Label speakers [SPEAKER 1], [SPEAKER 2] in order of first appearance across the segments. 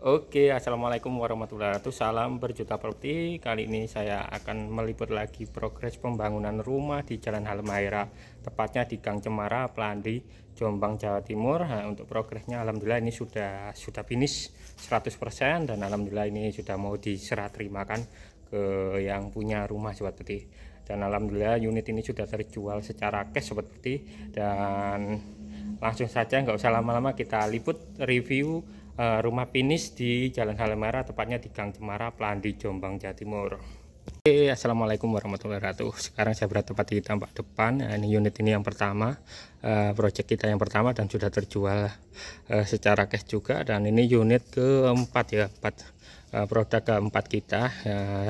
[SPEAKER 1] Oke, assalamualaikum warahmatullahi wabarakatuh. Salam berjuta properti. Kali ini saya akan meliput lagi progres pembangunan rumah di Jalan Halmahera, tepatnya di Gang Cemara, Pelandi, Jombang, Jawa Timur. Nah, untuk progresnya alhamdulillah ini sudah finish 100% dan alhamdulillah ini sudah mau diserah terimakan ke yang punya rumah seperti. Dan alhamdulillah unit ini sudah terjual secara cash seperti. Dan langsung saja nggak usah lama-lama kita liput review rumah finish di Jalan Halmahera, tepatnya di Gang Cemara, Pelandi, Jombang, Jawa Timur. Oke, assalamualaikum warahmatullahi wabarakatuh. Sekarang saya berada tepat di tampak depan. Ini unit ini yang pertama, project kita yang pertama dan sudah terjual secara cash juga. Dan ini unit keempat ya, produk keempat kita.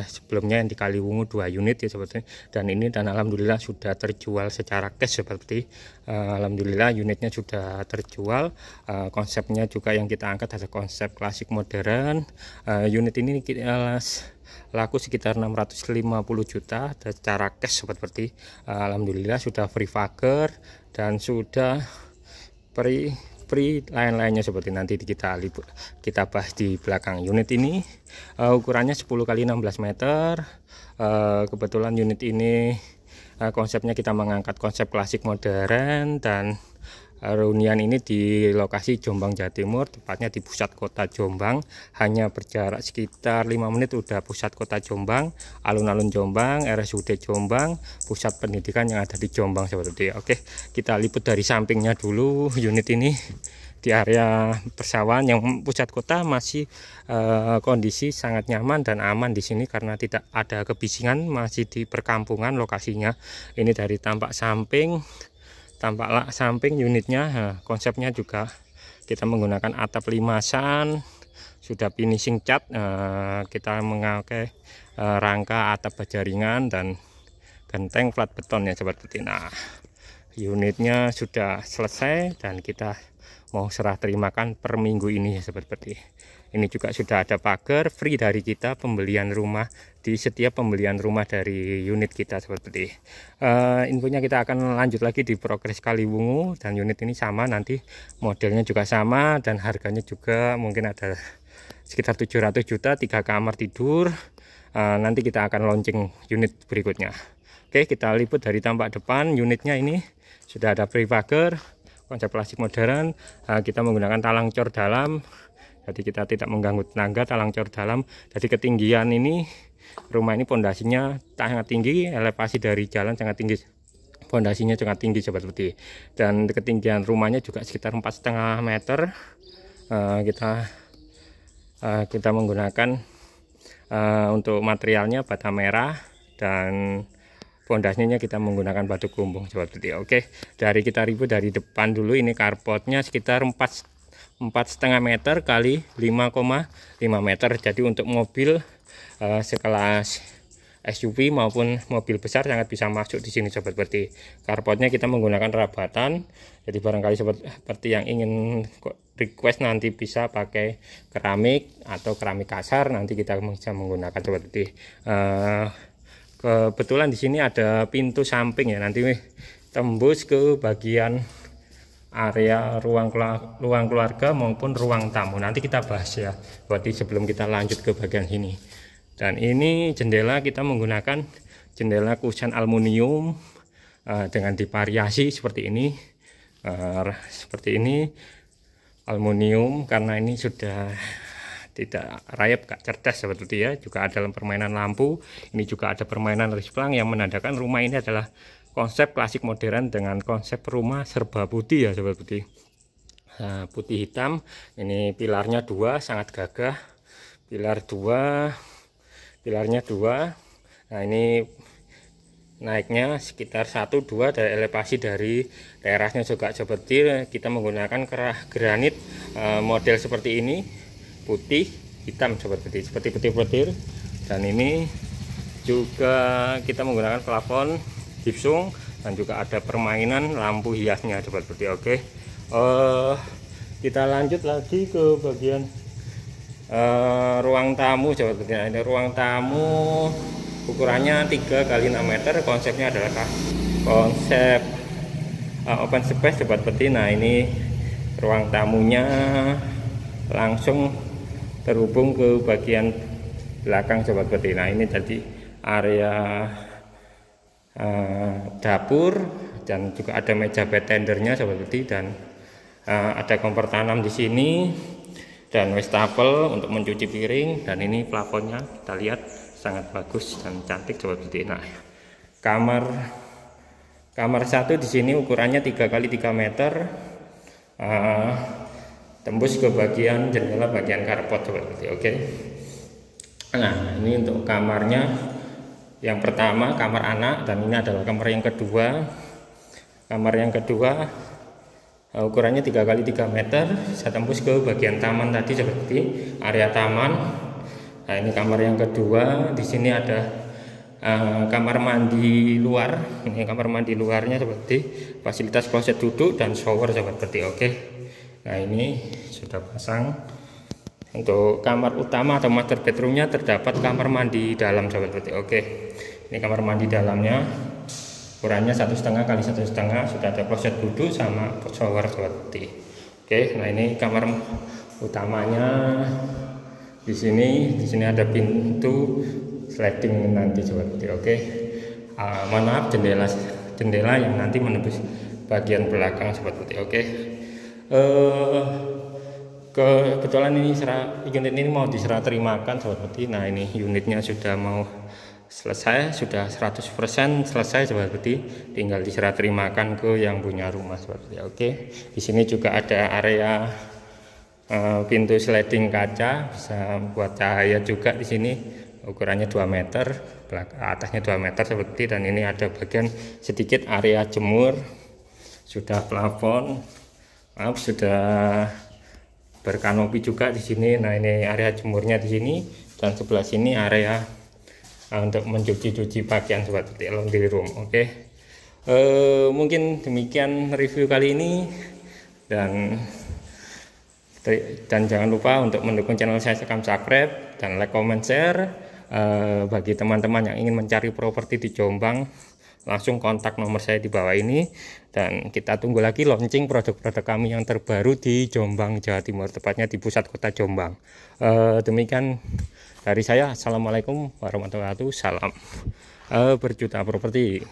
[SPEAKER 1] Sebelumnya yang di Kaliwungu 2 unit ya seperti. Dan ini dan alhamdulillah sudah terjual secara cash seperti. Alhamdulillah unitnya sudah terjual. Konsepnya juga yang kita angkat ada konsep klasik modern. Unit ini kita laku sekitar 650 juta secara cash seperti. Alhamdulillah sudah free pagar dan sudah free lain-lainnya seperti nanti kita bahas di belakang. Unit ini ukurannya 10 kali 16 meter. Kebetulan unit ini konsepnya kita mengangkat konsep klasik modern dan hunian ini di lokasi Jombang, Jawa Timur, tepatnya di pusat kota Jombang. Hanya berjarak sekitar 5 menit udah pusat kota Jombang, alun-alun Jombang, RSUD Jombang, pusat pendidikan yang ada di Jombang seperti itu. Oke, kita liput dari sampingnya dulu. Unit ini di area persawahan yang pusat kota masih kondisi sangat nyaman dan aman di sini karena tidak ada kebisingan, masih di perkampungan lokasinya. Ini dari tampak samping unitnya. Konsepnya juga kita menggunakan atap limasan, sudah finishing cat. Kita memakai rangka atap baja ringan dan genteng flat beton ya seperti ini. Nah, unitnya sudah selesai dan kita mau serah terimakan per minggu ini ya seperti ini. Juga sudah ada pagar free dari kita pembelian rumah di setiap pembelian rumah dari unit kita seperti infonya. Kita akan lanjut lagi di progres Kaliwungu dan unit ini sama, nanti modelnya juga sama dan harganya juga mungkin ada sekitar 700 juta, 3 kamar tidur. Nanti kita akan launching unit berikutnya. Oke, kita liput dari tampak depan. Unitnya ini sudah ada free pagar, konsep klasik modern. Kita menggunakan talang cor dalam, jadi kita tidak mengganggu tangga, talang cor dalam. Jadi ketinggian ini rumah ini pondasinya sangat tinggi, elevasi dari jalan sangat tinggi, pondasinya sangat tinggi seperti. Dan ketinggian rumahnya juga sekitar 4,5 meter. Kita menggunakan untuk materialnya bata merah dan pondasinya kita menggunakan batu kumbung seperti itu. Oke, kita review dari depan dulu. Ini carportnya sekitar 4,5 meter kali 5,5 meter. Jadi untuk mobil sekelas SUV maupun mobil besar sangat bisa masuk di sini seperti. Carportnya kita menggunakan rabatan. Jadi barangkali seperti yang ingin request nanti bisa pakai keramik atau keramik kasar, nanti kita bisa menggunakan seperti kebetulan di sini ada pintu samping ya, nanti tembus ke bagian area ruang keluarga maupun ruang tamu. Nanti kita bahas ya, berarti sebelum kita lanjut ke bagian sini. Dan ini jendela kita menggunakan jendela kusen aluminium dengan divariasi seperti ini. Seperti ini aluminium karena ini sudah tidak rayap, gak cerdas seperti itu ya. Juga ada permainan lampu. Ini juga ada permainan risplang yang menandakan rumah ini adalah konsep klasik modern dengan konsep rumah serba putih ya seperti itu. Putih hitam. Ini pilarnya 2, sangat gagah. Pilarnya 2. Nah, ini naiknya sekitar 1-2 dari elevasi dari terasnya juga seperti. Kita menggunakan granit model seperti ini, putih hitam seperti putih-putih. Dan ini juga kita menggunakan plafon gypsum dan juga ada permainan lampu hiasnya seperti. Oke, kita lanjut lagi ke bagian ruang tamu seperti ini. Ada ruang tamu ukurannya 3 kali 6 meter. Konsepnya adalah konsep open space seperti. Nah, ini ruang tamunya langsung terhubung ke bagian belakang sobat properti. Nah ini jadi area dapur, dan juga ada meja bed tendernya sobat properti, dan ada kompor tanam di sini dan wastafel untuk mencuci piring. Dan ini plafonnya kita lihat sangat bagus dan cantik sobat properti. Nah kamar satu di sini ukurannya 3 x 3 meter, tembus ke bagian jendela bagian carport sobat properti. Oke. Nah ini untuk kamarnya. Yang pertama kamar anak, dan ini adalah kamar yang kedua. Kamar yang kedua ukurannya 3 x 3 meter, bisa tembus ke bagian taman tadi seperti area taman. Nah ini kamar yang kedua. Di sini ada kamar mandi luar. Ini kamar mandi luarnya seperti fasilitas kloset duduk dan shower seperti. Oke. Nah ini sudah pasang. Untuk kamar utama atau master bedroomnya terdapat kamar mandi dalam sobat properti. Oke, ini kamar mandi dalamnya, ukurannya 1,5 x 1,5, sudah ada kloset duduk sama shower sobat properti. Oke, nah ini kamar utamanya. Di sini ada pintu sliding nanti sobat properti. Oke, mohon maaf, jendela yang nanti menembus bagian belakang sobat properti. Oke. Kebetulan ini unit ini mau diserah terimakan sobat properti. Nah ini unitnya sudah mau selesai, sudah 100% selesai sobat properti, tinggal diserah terimakan ke yang punya rumah sobat properti. Oke, di sini juga ada area pintu sliding kaca, bisa buat cahaya juga di sini, ukurannya 2 meter, atasnya 2 meter sobat properti. Dan ini ada bagian sedikit area jemur, sudah plafon, sudah berkanopi juga di sini. Nah ini area jemurnya di sini, dan sebelah sini area untuk mencuci pakaian sobat properti, laundry room. Oke. Mungkin demikian review kali ini, dan jangan lupa untuk mendukung channel saya, subscribe dan like, comment, share. Bagi teman-teman yang ingin mencari properti di Jombang, langsung kontak nomor saya di bawah ini, dan kita tunggu lagi launching produk-produk kami yang terbaru di Jombang, Jawa Timur, tepatnya di pusat kota Jombang. Demikian dari saya. Assalamualaikum warahmatullahi wabarakatuh. Salam berjuta properti.